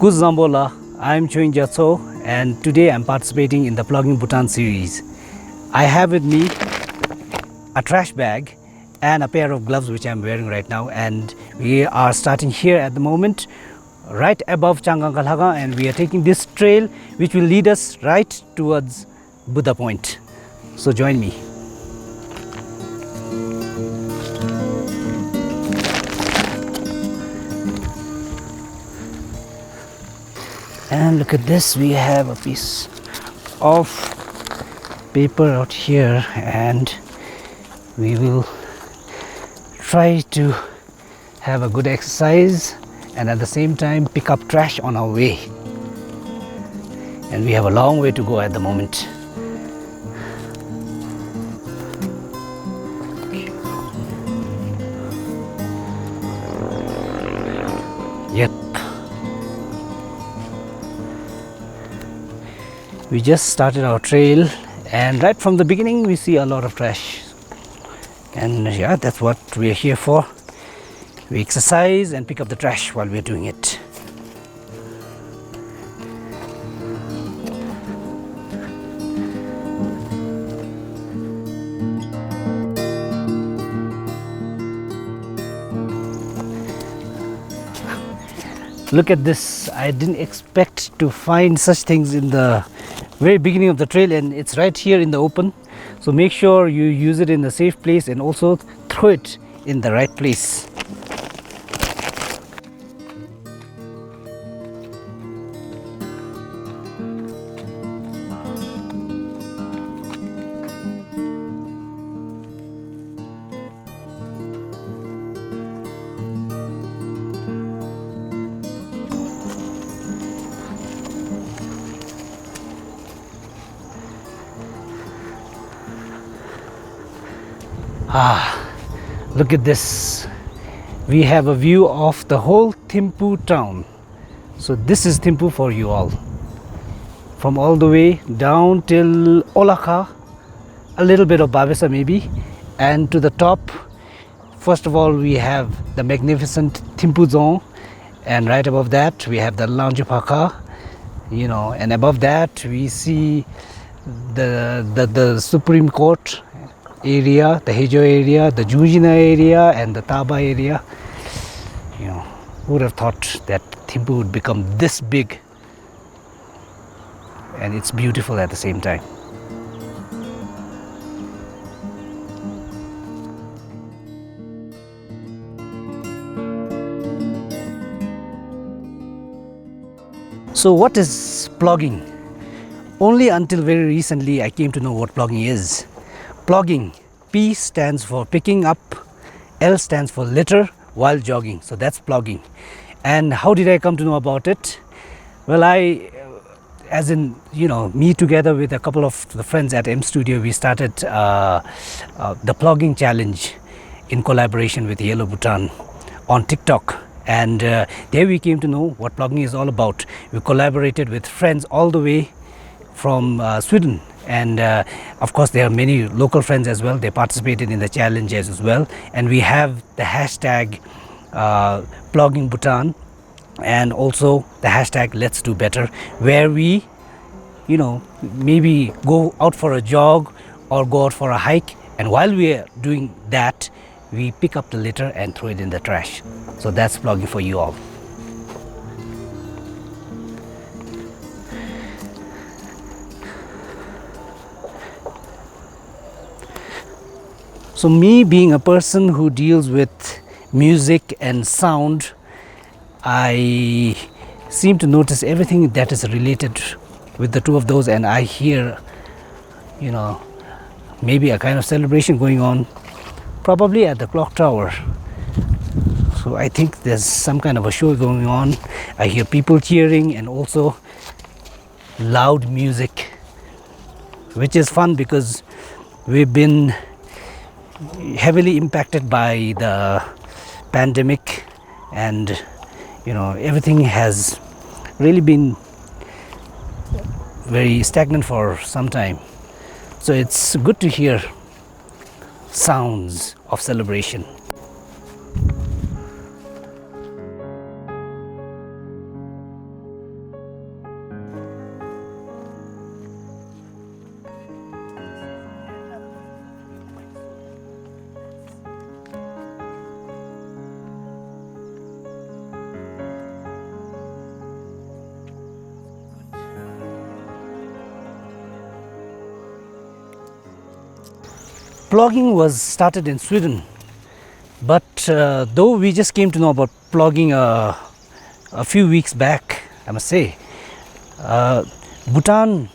Kus Zambola, I'm Choeying Jatsho, and today I'm participating in the Plogging Bhutan series. I have with me a trash bag and a pair of gloves which I'm wearing right now, and we are starting here at the moment right above Changangalhaga, and we are taking this trail which will lead us right towards Buddha Point. So join me. And look at this, we have a piece of paper out here, and we will try to have a good exercise and at the same time pick up trash on our way. And we have a long way to go at the moment. Yep. We just started our trail, and right from the beginning we see a lot of trash. And yeah, that's what we're here for. We exercise and pick up the trash while we're doing it. Look at this. I didn't expect to find such things in the very beginning of the trail, and it's right here in the open. So make sure you use it in a safe place and also throw it in the right place. Look at this. We have a view of the whole Thimphu town. So this is Thimphu for you all. From all the way down till Olakha, a little bit of Babesa maybe, and to the top, first of all we have the magnificent Thimphu zone, and right above that we have the Lanjupaka, and above that we see the Supreme Court area, the Hejo area, the Jujina area, and the Taba area. Who would have thought that Thimphu would become this big, and it's beautiful at the same time. So what is plogging? Only until very recently I came to know what plogging is. Plogging, P stands for picking up, L stands for litter while jogging. So that's plogging. And how did I come to know about it? Well, me together with a couple of the friends at M Studio, we started the plogging challenge in collaboration with Yellow Bhutan on TikTok. And there we came to know what plogging is all about. We collaborated with friends all the way from Sweden, and of course there are many local friends as well. They participated in the challenges as well, and we have the hashtag Plogging Bhutan, and also the hashtag Let's Do Better, where we maybe go out for a jog or go out for a hike, and while we are doing that we pick up the litter and throw it in the trash. So that's plogging for you all. So me being a person who deals with music and sound, I seem to notice everything that is related with the two of those, and I hear, maybe a kind of celebration going on, probably at the clock tower. So I think there's some kind of a show going on. I hear people cheering and also loud music, which is fun because we've been heavily impacted by the pandemic, and everything has really been very stagnant for some time. So it's good to hear sounds of celebration. Plogging was started in Sweden, but though we just came to know about plogging a few weeks back, I must say, Bhutan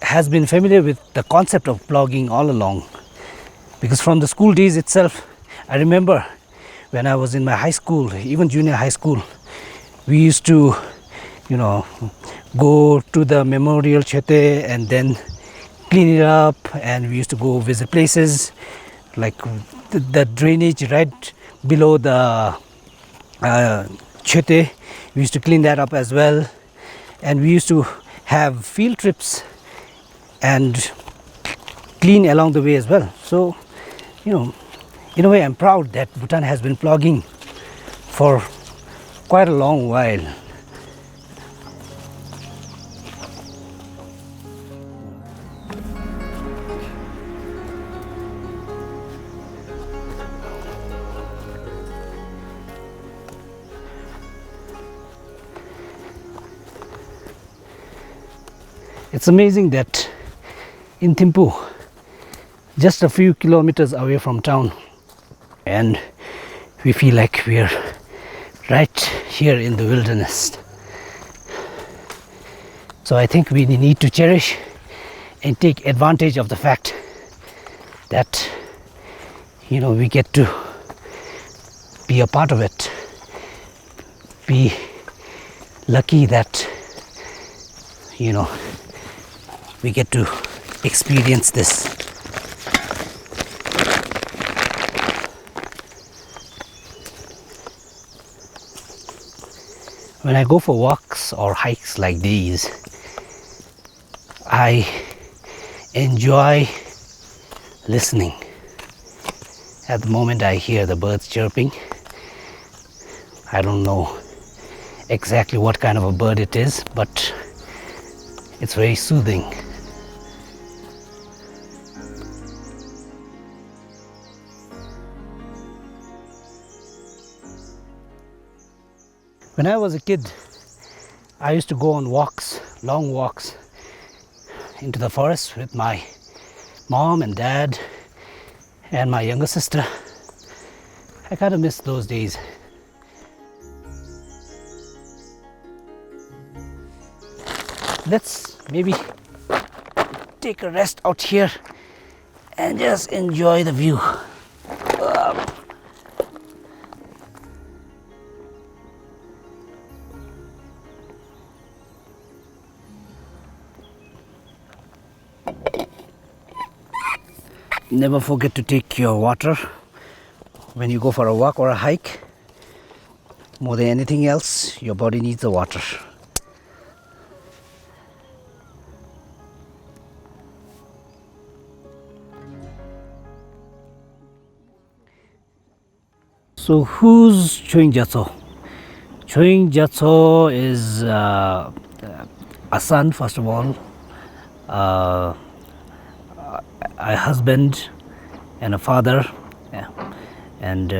has been familiar with the concept of plogging all along, because from the school days itself, I remember when I was in my high school, even junior high school, we used to, go to the memorial chete and then clean it up, and we used to go visit places like the drainage right below the chete. We used to clean that up as well, and we used to have field trips and clean along the way as well. So, in a way, I'm proud that Bhutan has been plogging for quite a long while. It's amazing that in Thimphu, just a few kilometers away from town, and we feel like we're right here in the wilderness. So I think we need to cherish and take advantage of the fact that we get to be a part of it. Be lucky that we get to experience this. When I go for walks or hikes like these, I enjoy listening. At the moment I hear the birds chirping. I don't know exactly what kind of a bird it is, but it's very soothing. When I was a kid, I used to go on walks, long walks into the forest with my mom and dad and my younger sister. I kind of miss those days. Let's maybe take a rest out here and just enjoy the view. Never forget to take your water when you go for a walk or a hike. More than anything else, your body needs the water. So who's Choeying Jatsho? Choeying Jatsho is a son, first of all, a husband and a father, and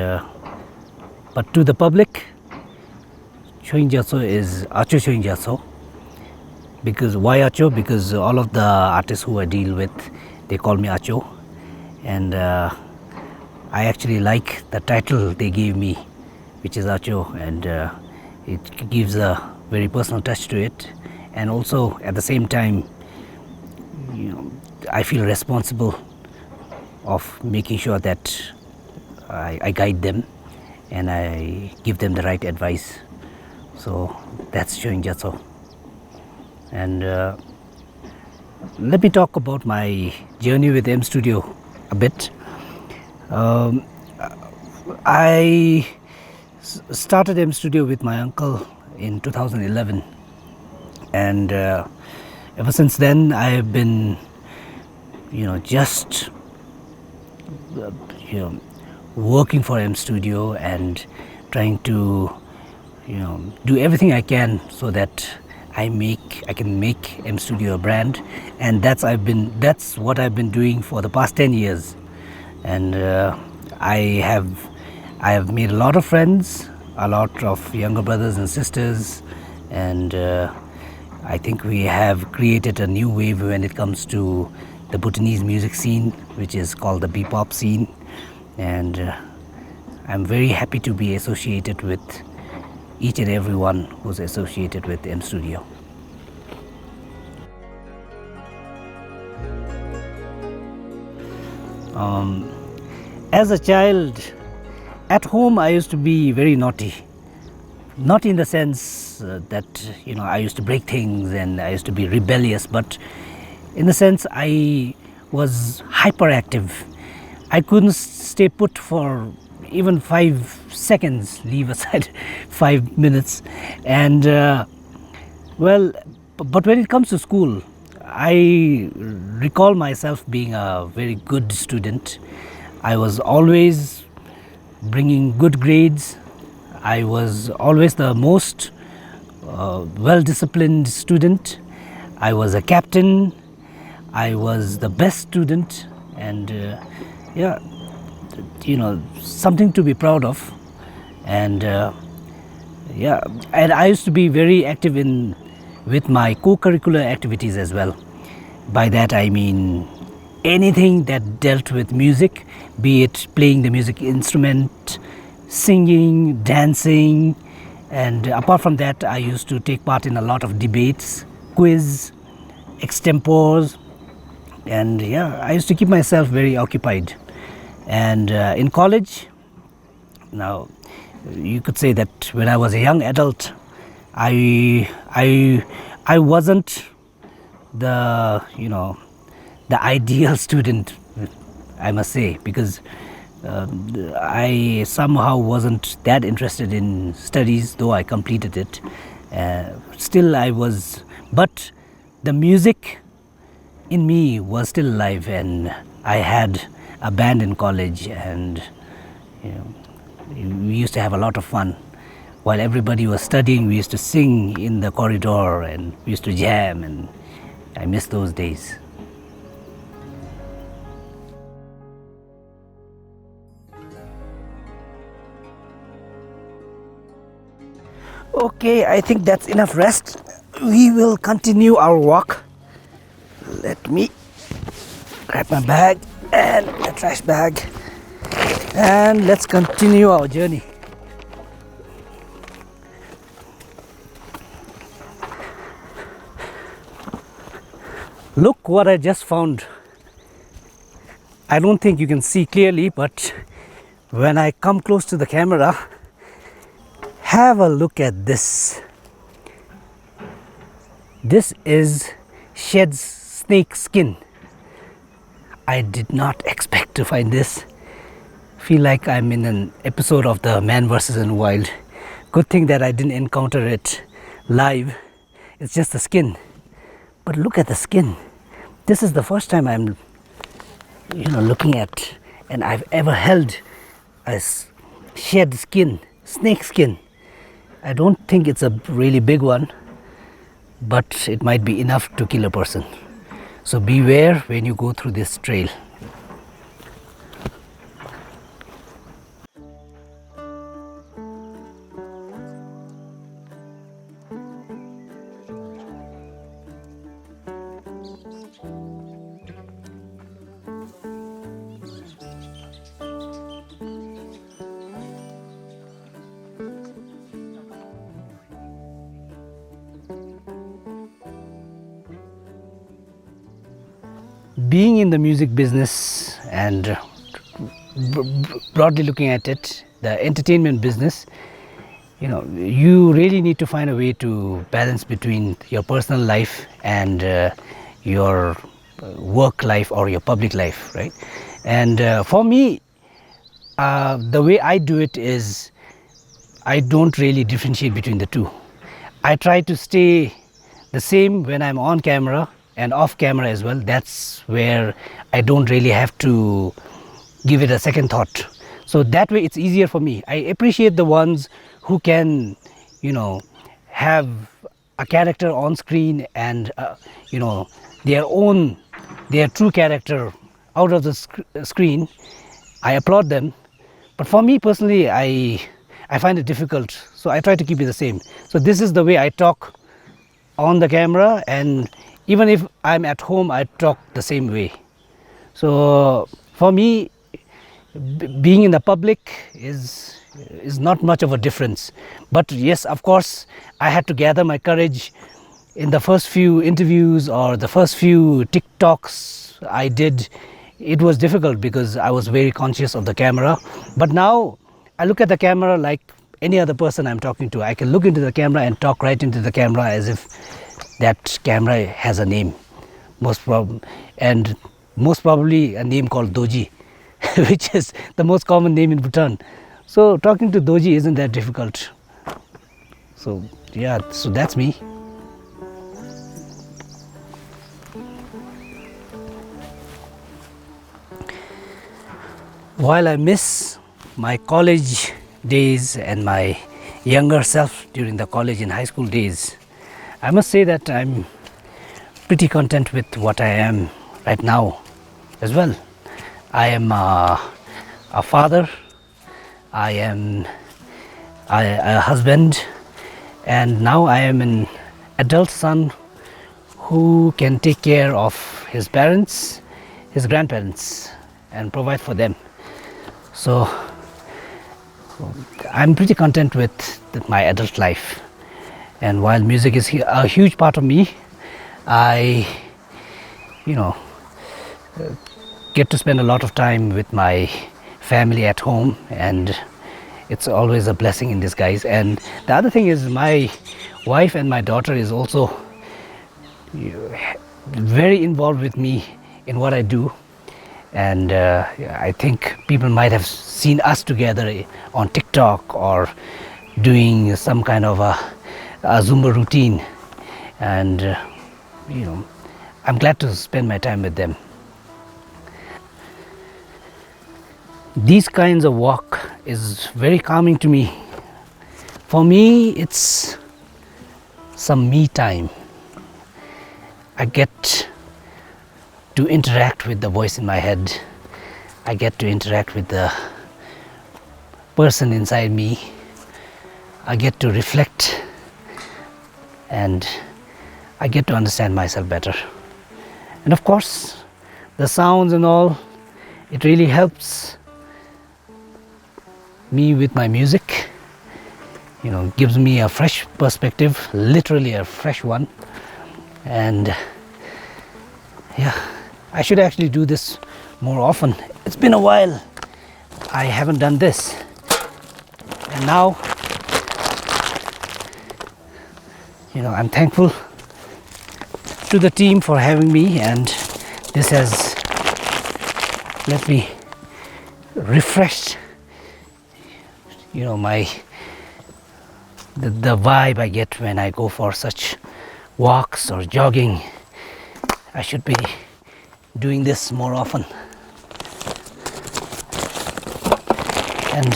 but to the public, Choeying Jatsho is Acho Choeying Jatsho. Because why Acho? Because all of the artists who I deal with, they call me Acho, and I actually like the title they gave me, which is Jatsho, and it gives a very personal touch to it. And also at the same time, I feel responsible of making sure that I guide them and I give them the right advice. So that's Choeying Jatsho. And let me talk about my journey with M Studio a bit. I started M Studio with my uncle in 2011, and ever since then I have been just working for M Studio and trying to do everything I can so that I can make M Studio a brand, and that's what I've been doing for the past 10 years. And I have made a lot of friends, a lot of younger brothers and sisters, and I think we have created a new wave when it comes to the Bhutanese music scene, which is called the Bebop scene, and I'm very happy to be associated with each and every one who's associated with M Studio. As a child, at home I used to be very naughty. Not in the sense that I used to break things and I used to be rebellious, but in the sense I was hyperactive. I couldn't stay put for even 5 seconds, leave aside 5 minutes. And but when it comes to school, I recall myself being a very good student. I was always bringing good grades. I was always the most well-disciplined student. I was a captain. I was the best student, and something to be proud of. And and I used to be very active with my co-curricular activities as well. By that I mean anything that dealt with music, be it playing the music instrument, singing, dancing, and apart from that I used to take part in a lot of debates, quiz, extempores, and I used to keep myself very occupied. And in college, now you could say that when I was a young adult, I wasn't the ideal student, I must say, because I somehow wasn't that interested in studies, though I completed it. Still I was, but the music in me was still alive, and I had a band in college, and we used to have a lot of fun. While everybody was studying, we used to sing in the corridor and we used to jam, and I miss those days. Okay, I think that's enough rest. We will continue our walk. Let me grab my bag and the trash bag, and let's continue our journey. Look what I just found. I don't think you can see clearly, but when I come close to the camera, have a look at this. This is shed snake skin. I did not expect to find this. Feel like I'm in an episode of the Man vs. the Wild. Good thing that I didn't encounter it live. It's just the skin. But look at the skin. This is the first time I'm looking at, and I've ever held a shed skin, snake skin. I don't think it's a really big one, but it might be enough to kill a person. So beware when you go through this trail. Being in the music business and broadly looking at it, the entertainment business, you really need to find a way to balance between your personal life and your work life or your public life, right? And for me, the way I do it is I don't really differentiate between the two. I try to stay the same when I'm on camera and off camera as well. That's where I don't really have to give it a second thought. So that way it's easier for me. I appreciate the ones who can, have a character on screen and, their true character out of the screen. I applaud them. But for me personally, I find it difficult. So I try to keep it the same. So this is the way I talk on the camera, and Even if I'm at home, I talk the same way. So for me, being in the public is not much of a difference. But yes, of course, I had to gather my courage in the first few interviews or the first few TikToks I did. It was difficult because I was very conscious of the camera. But now I look at the camera like any other person I'm talking to. I can look into the camera and talk right into the camera as if that camera has a name, and most probably a name called Doji, which is the most common name in Bhutan. So talking to Doji isn't that difficult. So yeah, so that's me. While I miss my college days and my younger self during the college and high school days, I must say that I'm pretty content with what I am right now as well. I am a father, I am a husband, and now I am an adult son who can take care of his parents, his grandparents, and provide for them. So I'm pretty content with my adult life. And while music is a huge part of me, I, get to spend a lot of time with my family at home, and it's always a blessing in disguise. And the other thing is, my wife and my daughter is also very involved with me in what I do. And I think people might have seen us together on TikTok or doing some kind of a Zumba routine, and I'm glad to spend my time with them. These kinds of walk is very calming to me. For me, it's some me time. I get to interact with the voice in my head. I get to interact with the person inside me. I get to reflect, and I get to understand myself better. And of course, the sounds and all, it really helps me with my music. Gives me a fresh perspective, literally a fresh one. And yeah, I should actually do this more often. It's been a while I haven't done this, and now I'm thankful to the team for having me, and this has let me refresh the vibe I get when I go for such walks or jogging. I should be doing this more often. And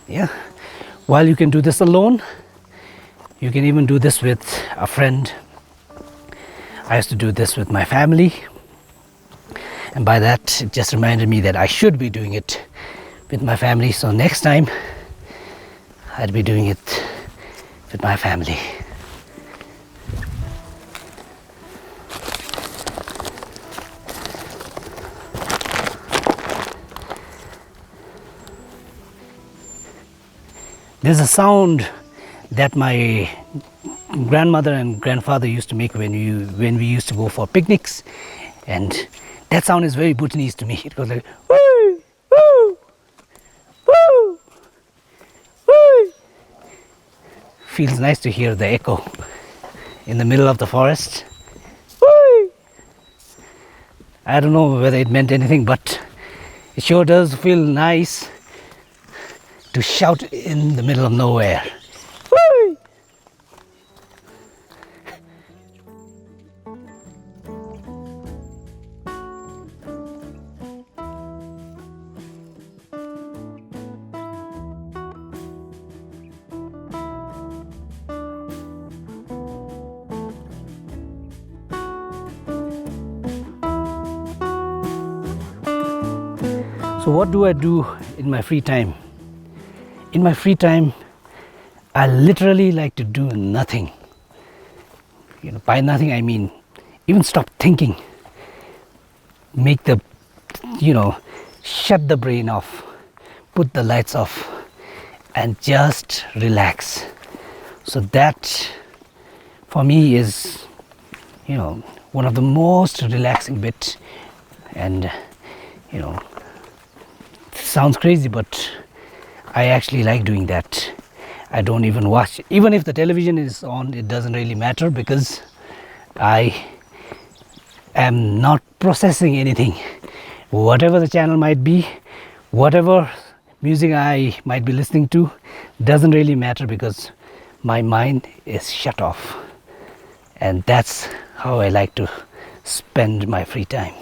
yeah, while you can do this alone, you can even do this with a friend. I used to do this with my family, and by that it just reminded me that I should be doing it with my family. So next time I'd be doing it with my family. There's a sound that my grandmother and grandfather used to make when we used to go for picnics, and that sound is very Bhutanese to me. It goes like woo, woo, woo, woo. Feels nice to hear the echo in the middle of the forest. Woo. I don't know whether it meant anything, but it sure does feel nice to shout in the middle of nowhere. Woo! So what do I do in my free time? In my free time, I literally like to do nothing. by nothing I mean even stop thinking, make the, shut the brain off, put the lights off, and just relax. So that for me is, one of the most relaxing bit. And sounds crazy, but I actually like doing that. I don't even watch, even if the television is on, it doesn't really matter, because I am not processing anything. Whatever the channel might be, whatever music I might be listening to, doesn't really matter, because my mind is shut off. And that's how I like to spend my free time.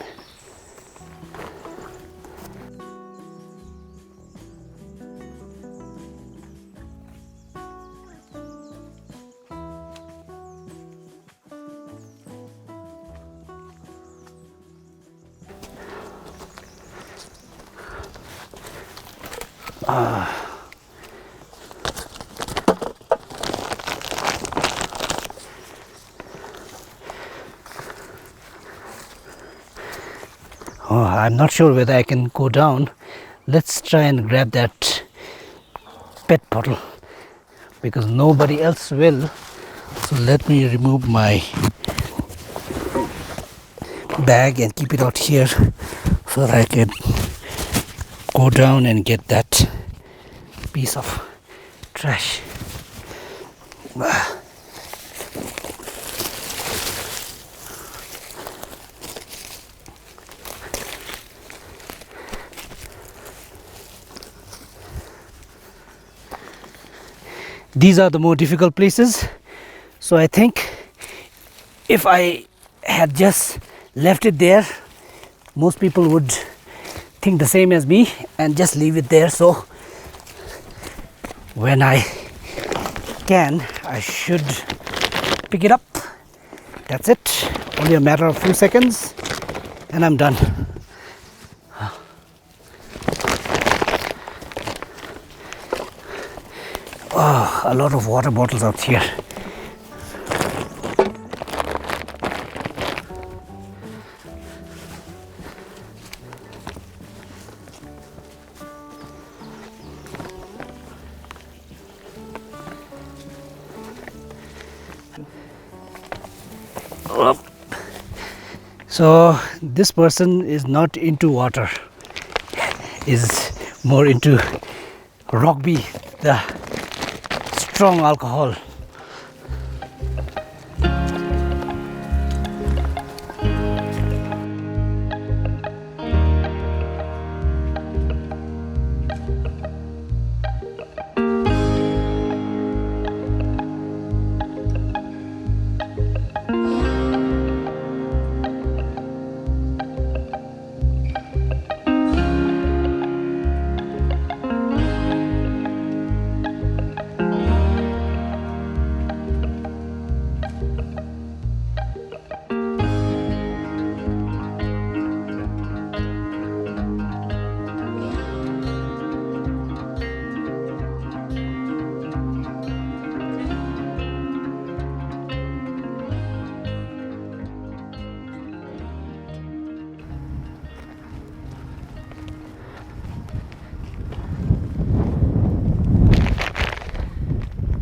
Oh, I'm not sure whether I can go down. Let's try and grab that pet bottle, because nobody else will. So let me remove my bag and keep it out here so that I can go down and get that piece of trash. These are the more difficult places, so I think if I had just left it there, most people would think the same as me and just leave it there. So when I can, I should pick it up. That's it, only a matter of few seconds and I'm done. Oh, a lot of water bottles out here. So this person is not into water, is more into rugby, the strong alcohol.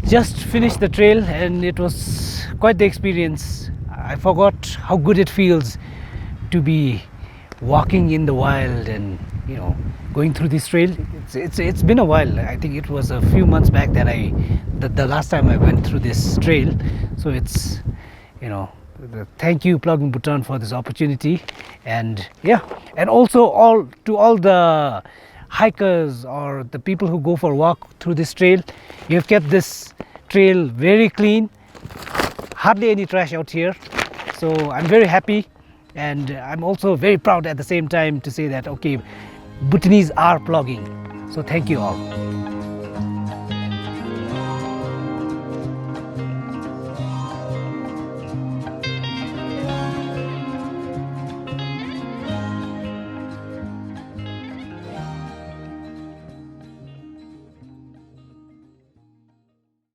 Just finished the trail and it was quite the experience. I forgot how good it feels to be walking in the wild and going through this trail. It's been a while. I think it was a few months back that the last time I went through this trail. So it's thank you Plogging Bhutan for this opportunity, and also all the hikers or the people who go for a walk through this trail. You've kept this trail very clean, hardly any trash out here, so I'm very happy, and I'm also very proud at the same time to say that okay, Bhutanese are plogging. So thank you all.